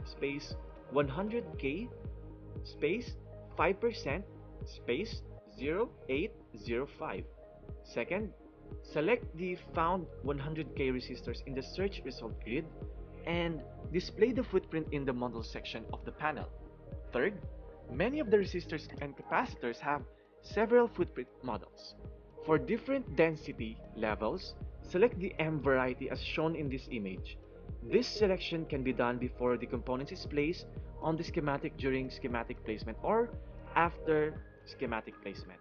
space 100K space 5% space 0805. Second, select the found 100K resistors in the search result grid and display the footprint in the model section of the panel. Third, many of the resistors and capacitors have several footprint models. For different density levels, select the M variety as shown in this image. This selection can be done before the component is placed on the schematic during schematic placement or after schematic placement.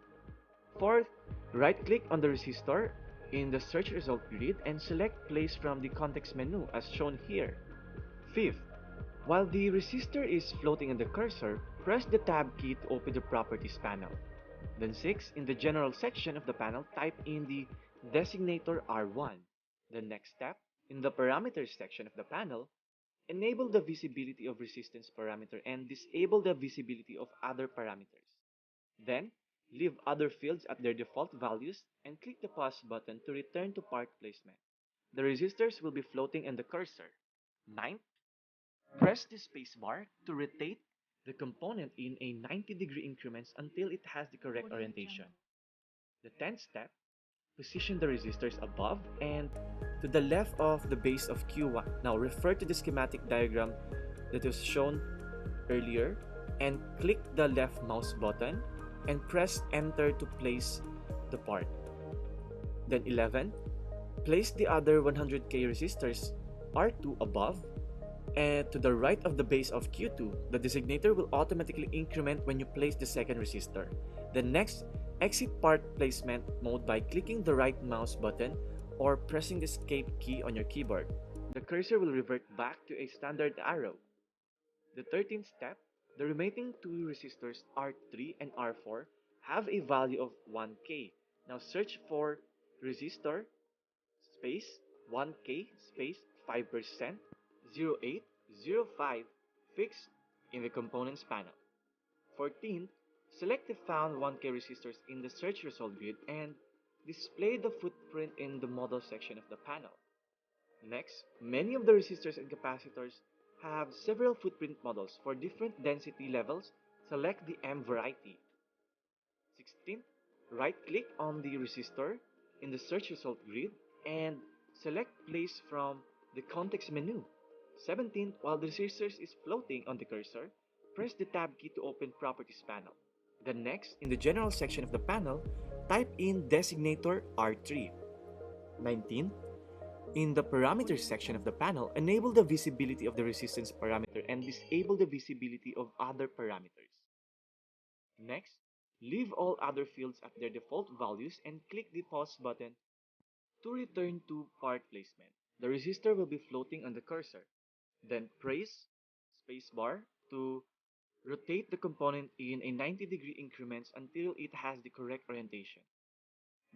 Fourth, right-click on the resistor in the search result grid and select Place from the context menu as shown here. Fifth, while the resistor is floating in the cursor, press the Tab key to open the Properties panel. Then 6, in the General section of the panel, type in the designator R1. The next step, in the Parameters section of the panel, enable the visibility of resistance parameter and disable the visibility of other parameters. Then, leave other fields at their default values and click the pause button to return to part placement. The resistors will be floating in the cursor. Ninth, press the spacebar to rotate the component in a 90-degree increments until it has the correct orientation. The 10th step, position the resistors above and to the left of the base of Q1. Now refer to the schematic diagram that was shown earlier and click the left mouse button and press enter to place the part. Then 11, place the other 100K resistors R2 above and to the right of the base of Q2. The designator will automatically increment when you place the second resistor. Then next, exit part placement mode by clicking the right mouse button or pressing the escape key on your keyboard. The cursor will revert back to a standard arrow. The 13th step, the remaining two resistors R3 and R4 have a value of 1K. Now search for resistor space 1K space 5% 0805 fixed in the components panel. 14th, select the found 1K resistors in the search result grid and display the footprint in the model section of the panel. Next, many of the resistors and capacitors have several footprint models. For different density levels, select the M variety. 16th, right-click on the resistor in the search result grid and select Place from the context menu. 17th, while the resistor is floating on the cursor, press the Tab key to open Properties panel. Then next, in the General section of the panel, type in designator R3. 19th, in the Parameters section of the panel, enable the visibility of the resistance parameter and disable the visibility of other parameters. Next, leave all other fields at their default values and click the pause button to return to part placement. The resistor will be floating on the cursor. Then press spacebar to rotate the component in a 90-degree increments until it has the correct orientation.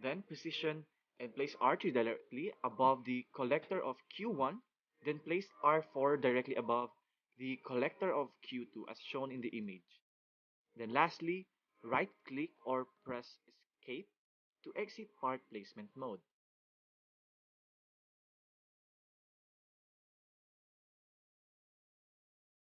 Then position and place R3 directly above the collector of Q1, then place R4 directly above the collector of Q2 as shown in the image. Then lastly, right-click or press Escape to exit part placement mode.